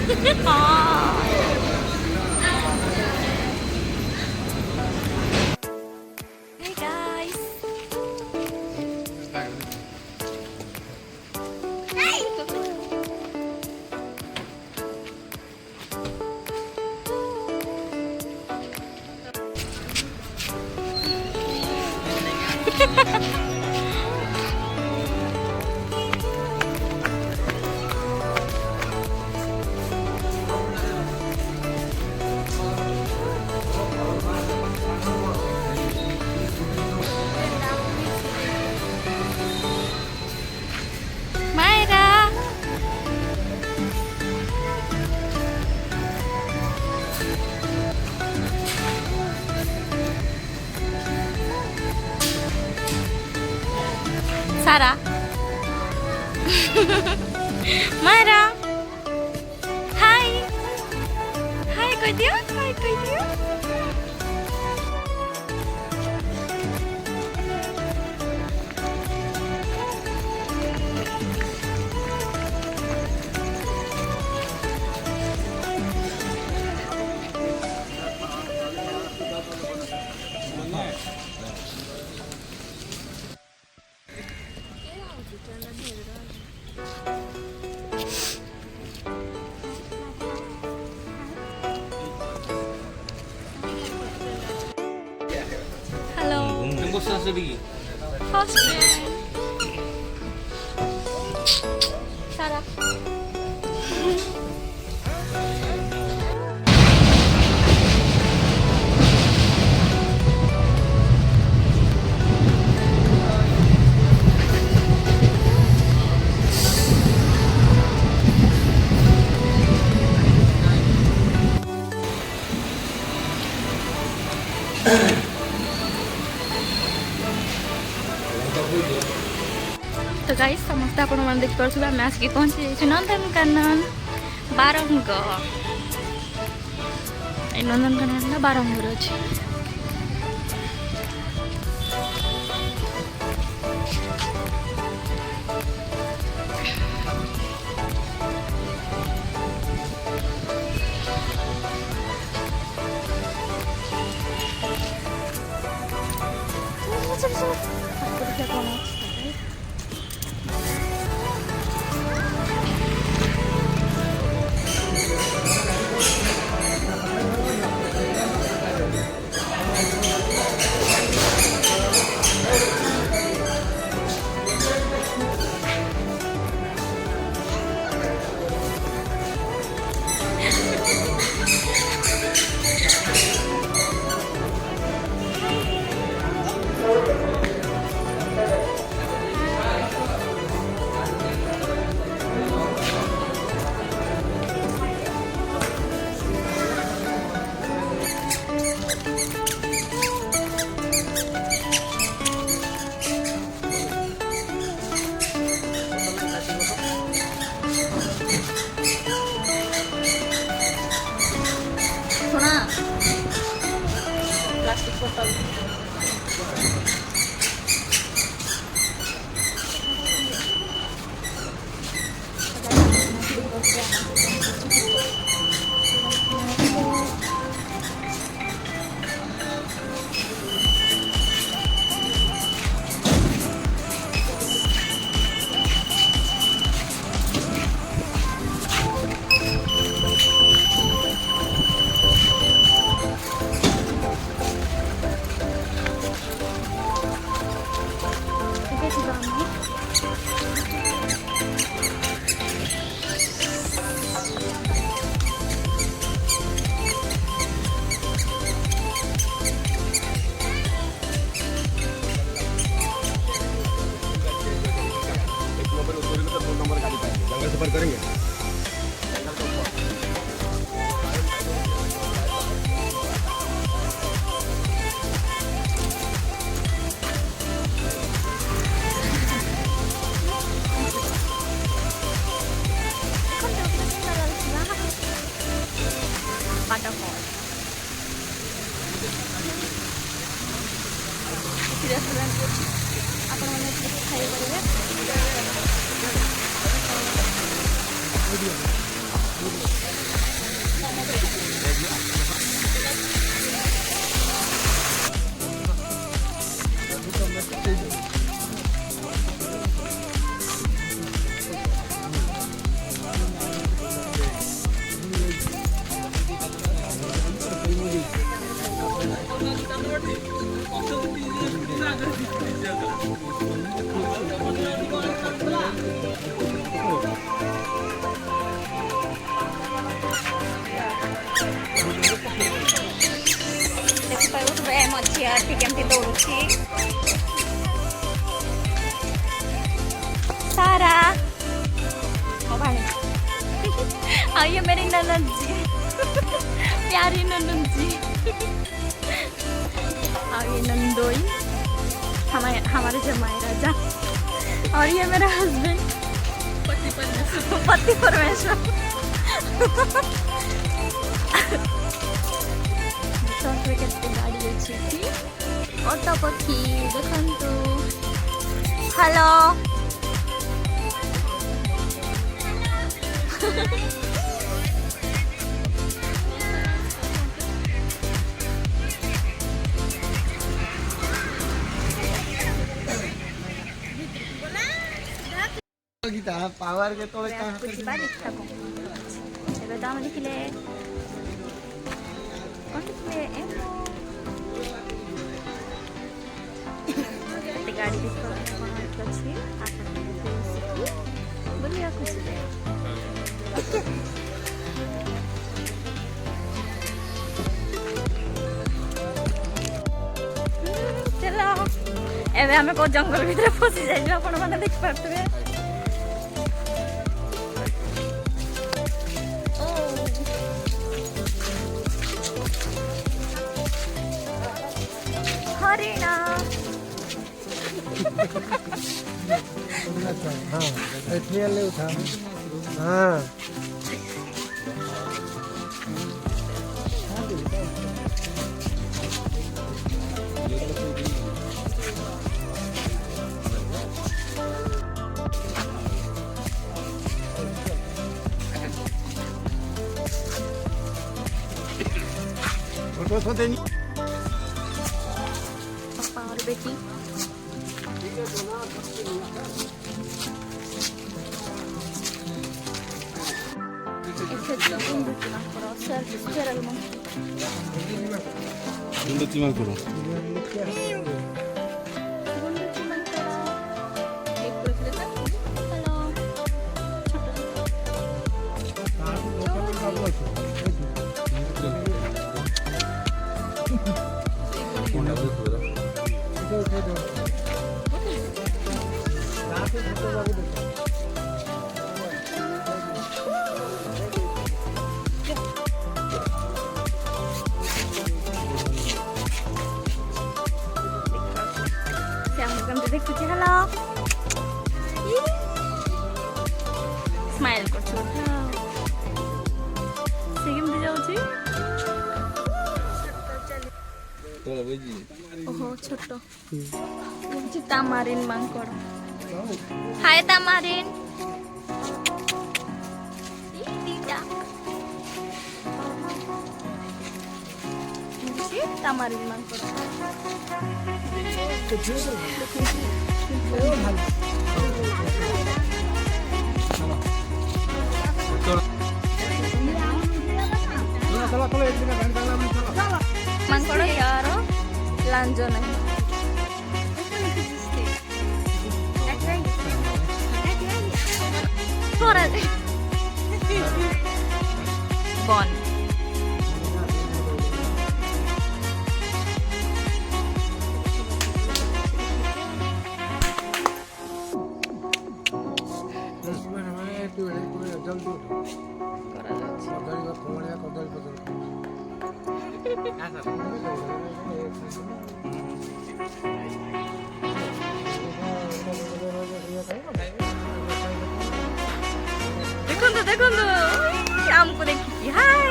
Hey guys. Mayra. Sarah. Mayra. Hi. Hi, koi diyo? Hi, koi diyo? Hello. How's it? Sarah. तो guys समस्त आपण मन देखि परसुबा मैं आसिक पहुंची जाइछु नंदनकानन बारंग ए नंदनकानन ना बारंग अछि प्लास्टिक बोतल सफर करेंगे। खाई ठीक है दौड़ू सारा आइए मेरी ननद जी प्यारी ननद जी आइए नंदोई हमारे जमाई राजा और ये मेरा हस्बैंड पति परमेश्वर गाड़ी अच्छी ऑटो पक्षी देखु हेलो पावर के तोड़े दाम लिखले गाड़ी बुलिया खुशी चलो एवं आम को जंगल भीतर फसी जाइए आपण मैंने देख पारे हरिणा हाँ ले उठा हाँ फोटो देनी पापा और बेटी देखुची हेलो स्माइल करछु से केमती जाउची ओहो छोटो जी तामारिन मांकड़ हाय तामारिन दीदा तामारिन मांकड़ मांकड़ यार लांजो नहीं बन देखो हमको देखिए हाय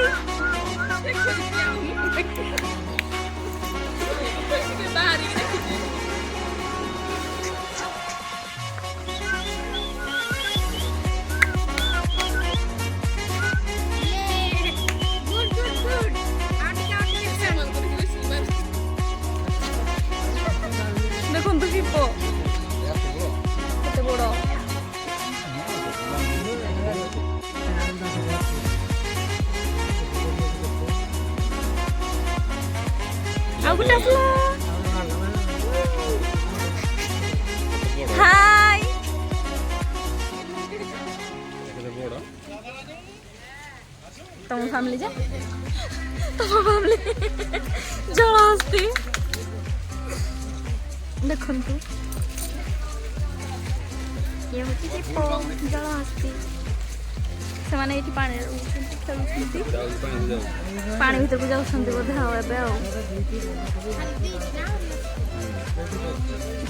देखो ଯିବ କେତେ ବଡ଼ ଆଉ ଗୋଟେ ଆସିଲା ହାଇ ତମ ଫ୍ୟାମିଲି ଯେ ତମ ଫ୍ୟାମିଲି ଜଳ ଆସୁଛି ଦେଖନ୍ତୁ ଇଏ ହେଉଛି ଦୀପ ଜଳ ଆସୁଛି ସେମାନେ ଏଇଠି ପାଣିରେ ରହୁଛନ୍ତି ଖେଳୁଛନ୍ତି ପାଣି ଭିତରକୁ ଯାଉଛନ୍ତି ବୋଧେ ଆଉ ଏବେ ଆଉ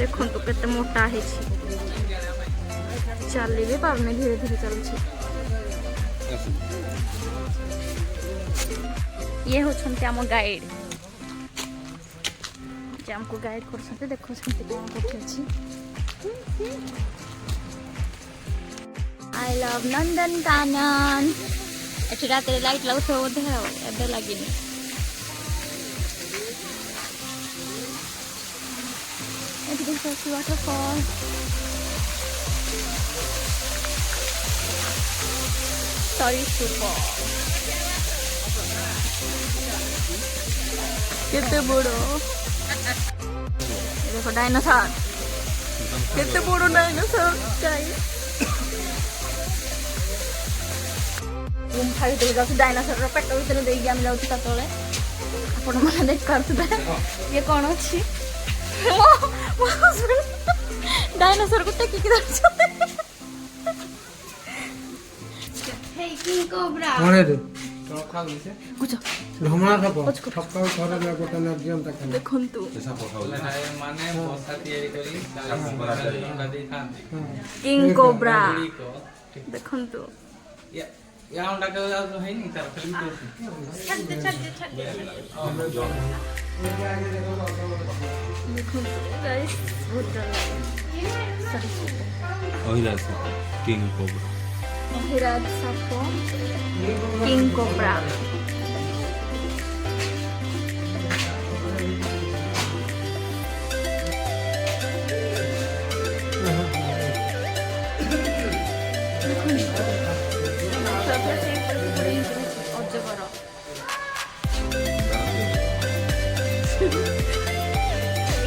ଦେଖନ୍ତୁ କେତେ ମୋଟା ହେଇଛି ଚାଲି ବି ପାରୁନି ଧୀରେ ଧୀରେ ଚାଲୁଛି ये होछन्ते आम गाइड जे हमको गाइड करछन्ते देखछन्ते कोन कोठी अछि आई लव नंदनकानन एठी राते लाइट लागथो बोधे एबे लागिनी एठी देखछि वाटरफॉल सॉरी सुपर केते बड़ो देखो डायनासोर केते बड़ो डायनासोर गाइस गुम्फा भीतर जाऊँ डायनासोर पेट भीतर देगी आम जाऊँ तले आपण मैंने देख पारे ये कौन अच्छी डायनासोर को टेकिक देखନ୍ତୁ king cobra देखନ୍ତୁ king cobra हिराज सापो king cobra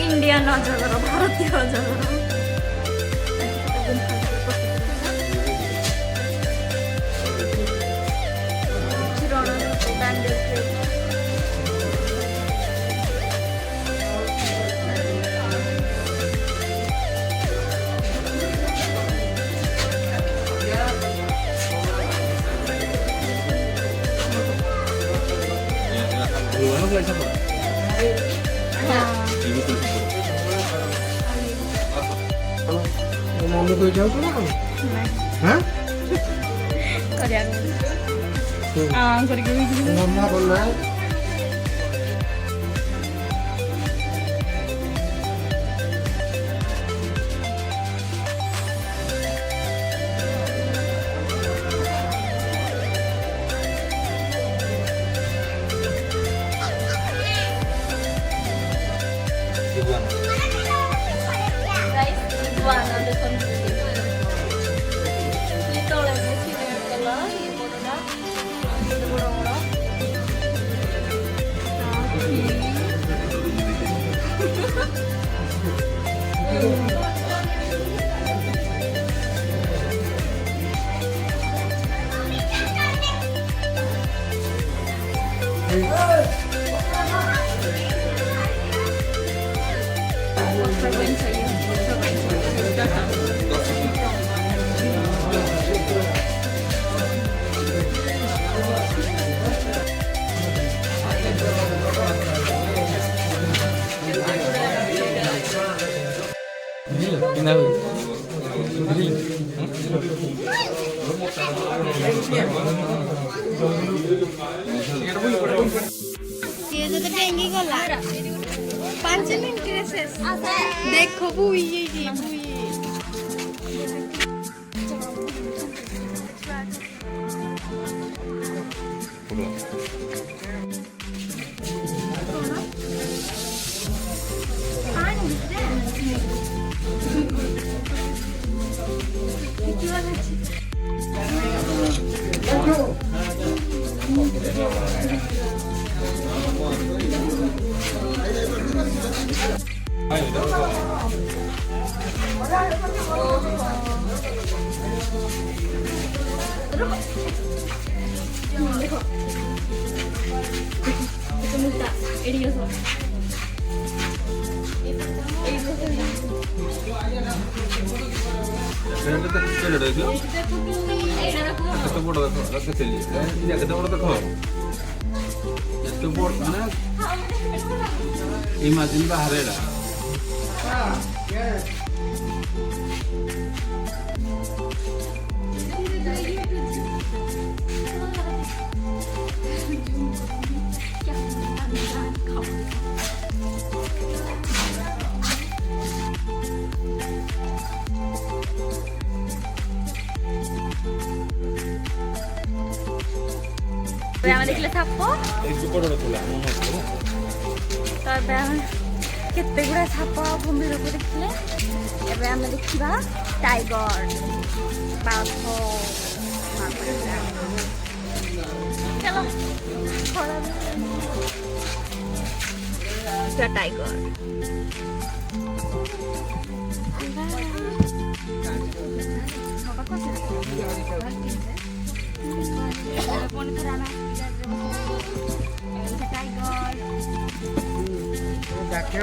Indian अजगर भारतीय अजगर मम्मी कोई जाओ तो ना हां करिया हां करके मम्मा बोल रहा है ये जो तो टेंगी गला 5 मिनट रे शेष देखो बुई ये बुई पानी देखो itu muka ini ya sob Imagine bahaରେ ଆମେ ଦେଖିଲେ ସାପ ତାପରେ ଆମେ କେତେ ଗୁଡାଏ ସାପ କୁମ୍ଭୀରକୁ ଦେଖିଲେ ଏବେ ଆମେ ଦେଖିବା ଟାଇଗର ବାଘ ଚାଲ टाइगर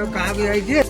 कहाँ भी आई थी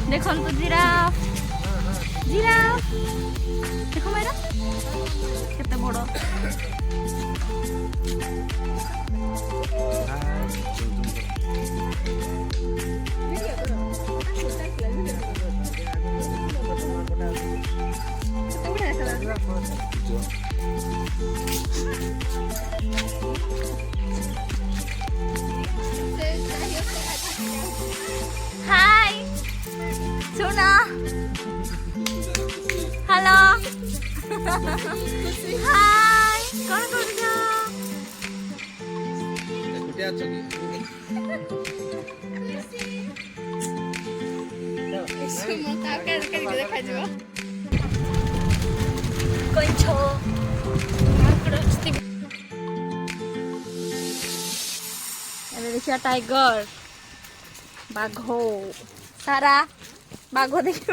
देखो तो जिराफ जिराफ देखो मेरा कितना बड़ा हाय सुना हेलो हाय कौन कर देखिए टाइगर बाघ सारा बाघ देख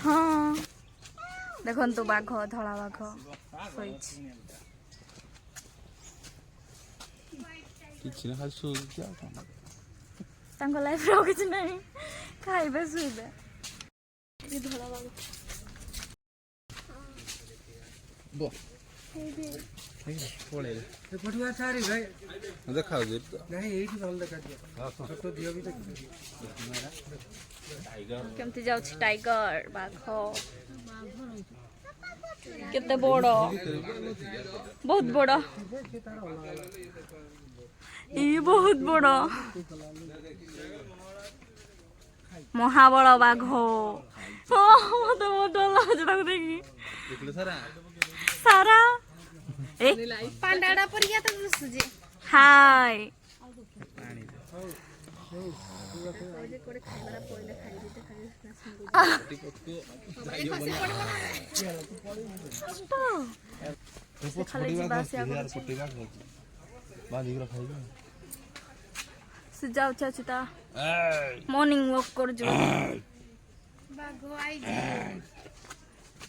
हाँ देखो तो बाघ धला बाघ लाइफ किसी नहीं खाइबे शुइबे धला बाघ बढ़िया सारी भाई देखा नहीं यही भल देखा छोटो दियो भी केमती जाउछ टाइगर बाघ केते बड़ बहुत बड़ ये बहुत बड़ महाबड़ बाघ मत बहुत डर लागे देखी सारा पांडाड़ा पर गया था सुजी हाय जाऊता मॉर्निंग वॉक कर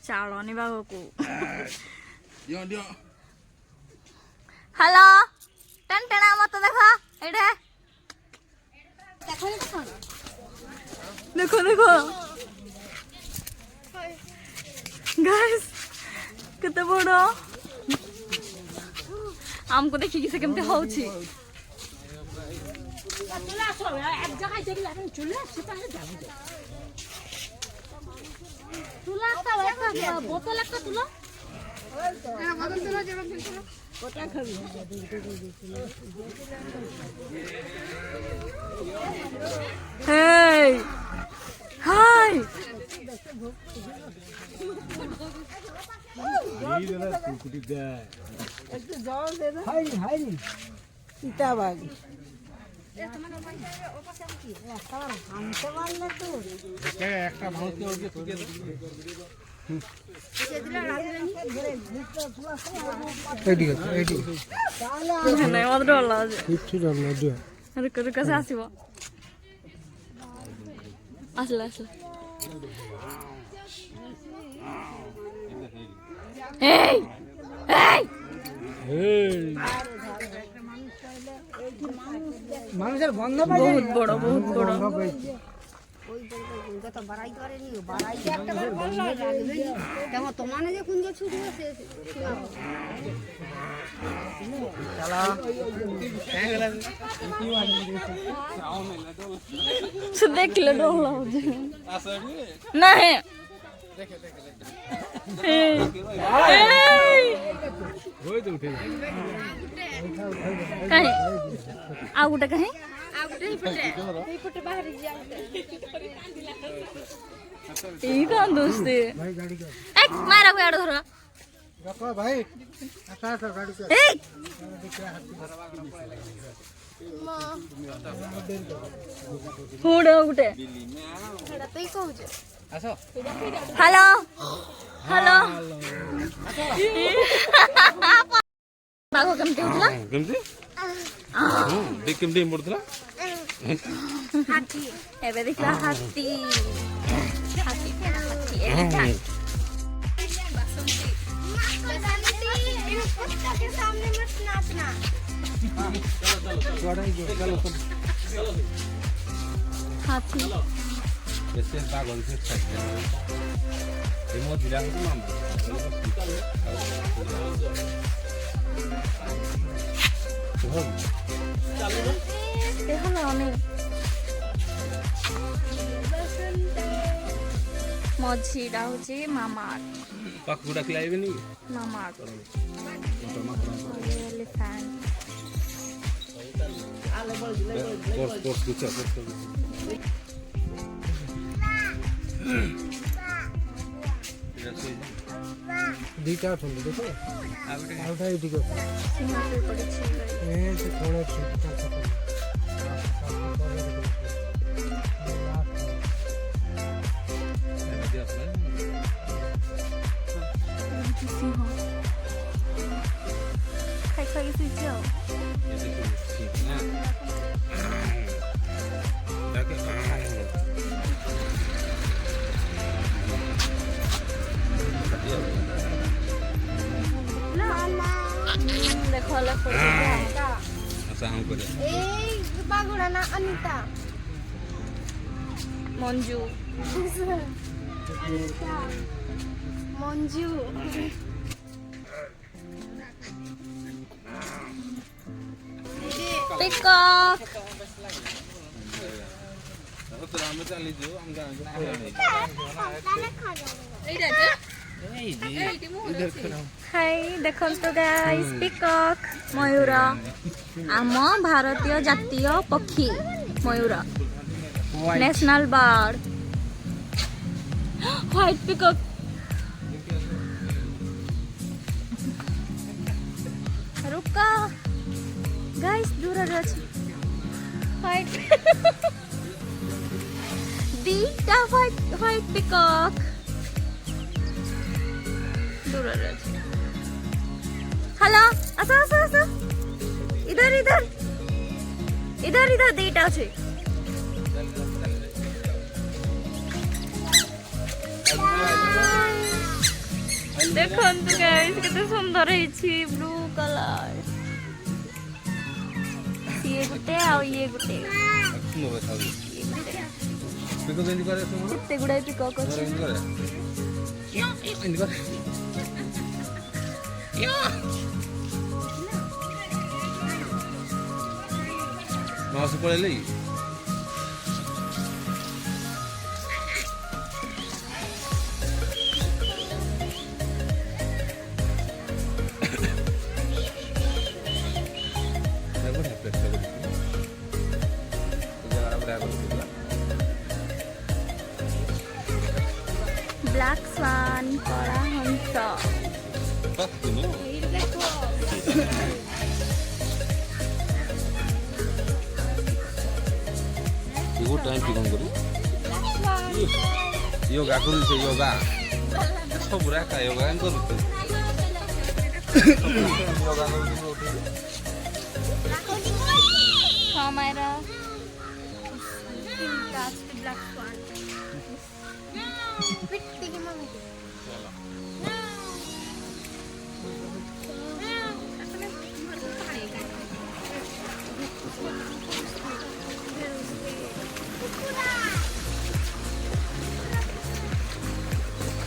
चालनी बाघ को हेलो टन टना मत देखा एडे देखो देखो गाइस केते बड़ हमको देखि किसे केमते होछि एक जगह देखला चुला से पाले जाबो तुला का बोतल का तुला बोतल तुला जेबन तुला Hey! Hi! ନାଇଁ ମତେ ଡର ଲାଗୁଛି ରୁକ ରୁକ ସେ ଆସିବ ଆସିଲା ଆସିଲା Hey! Hey! মানুষের গন্ধ বহুত বড় বহুত বড় সে দেখলে ডর লাগুছে না হ্যাঁ कहीं आगुटा कहीं यही कौन दोस्ती एक मारा को यार धरो भाई फूड गुटे हेलो हेलो बागो केमती होतला କେମିତି କେମିତି ପଡୁଥିଲା हाथी एबे देखला हाथी हाथी हाथी एलिफेंट के सामने मत नाचना हाथी कैसे पागल से रिमोट दिला को माम देखो ना हमें मझीटा हूँ मामार्थ पाकुड़ा खिलाइबे नी मामार्थ एलिफेंट कोर्स कुछ দুইটা অଛନ୍ତି দেখো আউটা এইদিকে সিংহাসন পড়েছি এই যে থোড়া ছোটটা সিংহ খাই খাই শুয়েছে देखो अलग साउंड करे बागुड़ा ना अनिता मंजू मंजू पिकॉक तो हम चली जो हम हाय देखो गाइस पिकॉक मयूर आम भारतीय जातीय पक्षी मयूर नेशनल बर्ड व्हाइट पिकॉक रुका गाइस दूर व्हाइट दीटा व्हाइट पिकॉक दूर हेलो आसा आसा आसा इधर इधर इधर इधर दीटा अच्छे देखो गाइस केते सुंदर है ब्लू कलर ये गुटे आ ये गुटे पिको केंदी करे तुम केते गुडा पिकॉक अछि केंदी करे केंदी करे माउस पळेले ତା ଦିନ ଇଗୋ ଟାଇମ୍ କି କ'ଣ କରି ୟୋଗା କରୁଛେ ୟୋଗା ସବୁରେ ଏକା ୟୋଗା ହିଁ କରୁଛେ ୟୋଗା କରୁଛୁ Kamera. That's the black one.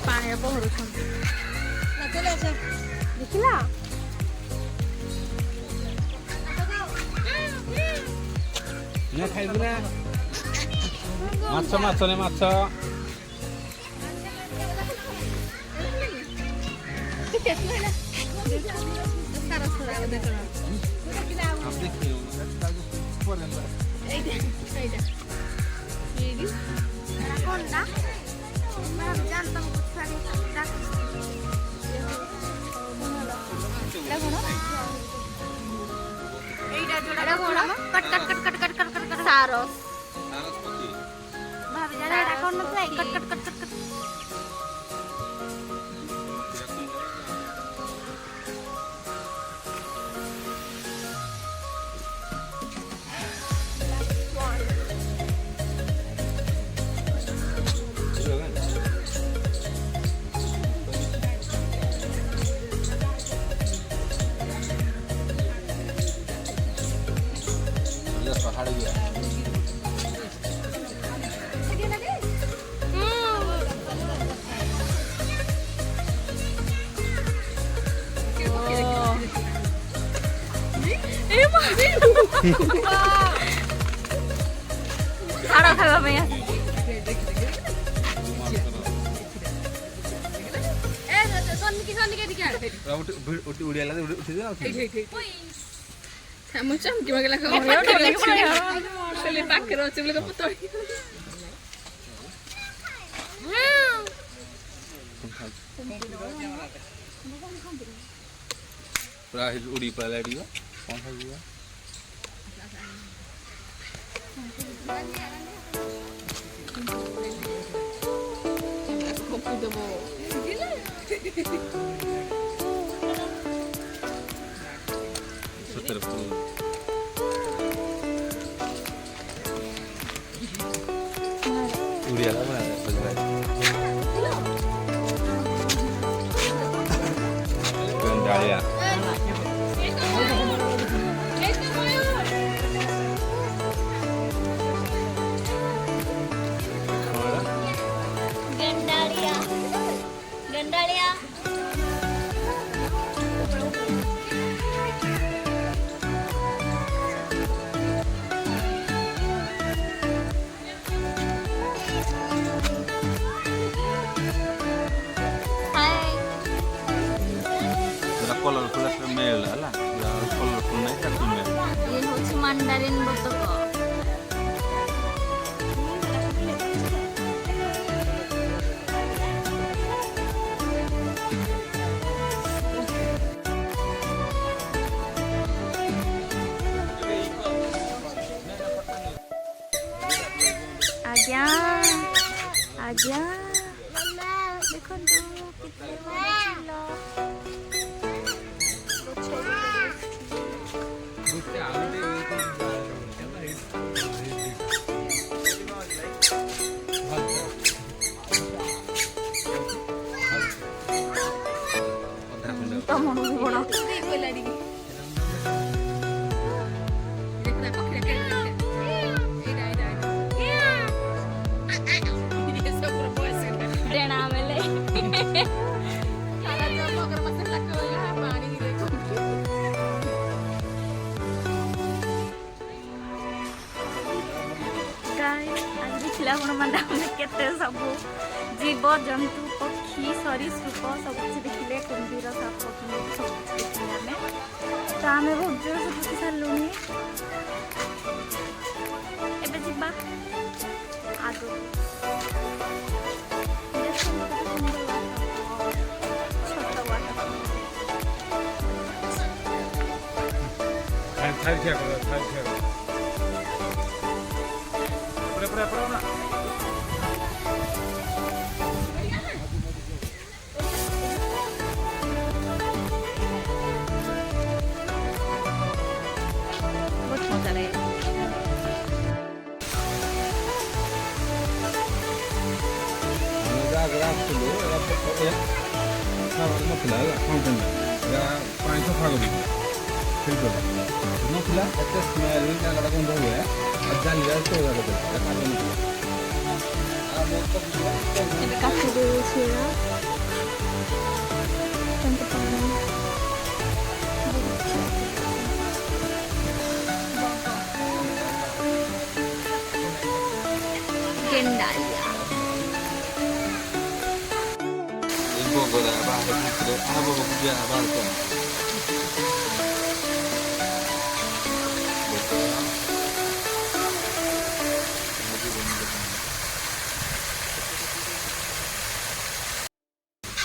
ପାଣିରେ ପହଁରୁଛନ୍ତି ଦେଖିଲା ନା ଖାଇବୁ ନା ମାଛ ମାଛ ନେ ମାଛ ସାରସ୍ ସାରସ୍ୱତୀ ଭାବି ଯା ଏଟା କଣ ନଥିଲା କଟ କଟ କଟ କଟ पहाड़ गया ଛାଡ଼ ଖାଇବା ପାଇଁ उड़िया लगे उठी जा ମୁଁ ଚମକି ମାଗିଲା ପାଖରେ ଅଛି ବୋଲି ପତଳି पूरा उड़ी पड़ा डियो कौन सा डियो सुतर फूल उड़िया बना गंडालिया गंडालिया गंडालिया कलरफुल मेल है कलरफुल नहीं था फीमेल ये होची मंडारिन बतक आज्ञा आज्ञा देखो तो कितने केते सब जीव जंतु पक्षी सरीसृप सब किसी देखिले कुंभीर साप सब देखिले तो आम बहुत जोर से बुझी सारूनी एबे जीवा आगो छोट वाटर 잘 피하고 잘 피하고. 그래. बहुत मजा रहेगा। ଜାଗା ଆସିଥିଲୁ ନଥିଲା ହେଲା ଫାଉଣ୍ଟେନ୍ଟା ପାଣି ସଫା କରିବି ଫିଲ୍ଟର ନଥିଲା ଏତେ ସ୍ମେଲ୍ ଜାଗାଟା ଗନ୍ଧ ହୁଏ ଆଉ ଜାଲିରେ ଚଉଦା ଏବେ କାଠ ଦେଉଛି ନା କେମିତି ପାଣି गेंडालिया Bogor baru itu apa dia baru tuh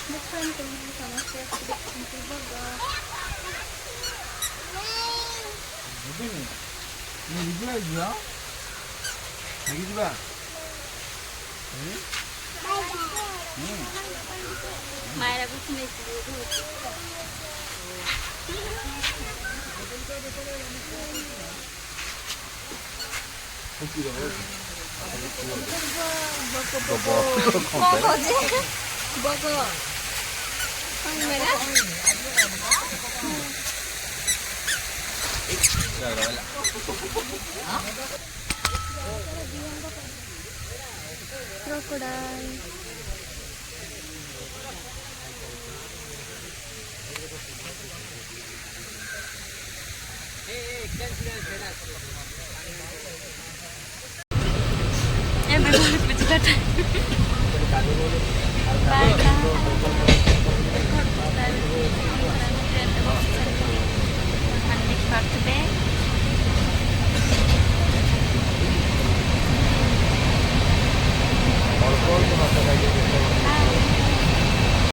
bukan teman sama chef di Bogor. ini juga ya lagi juga Myra कुछ नहीं crocodile. मैं बोले कुछ करता है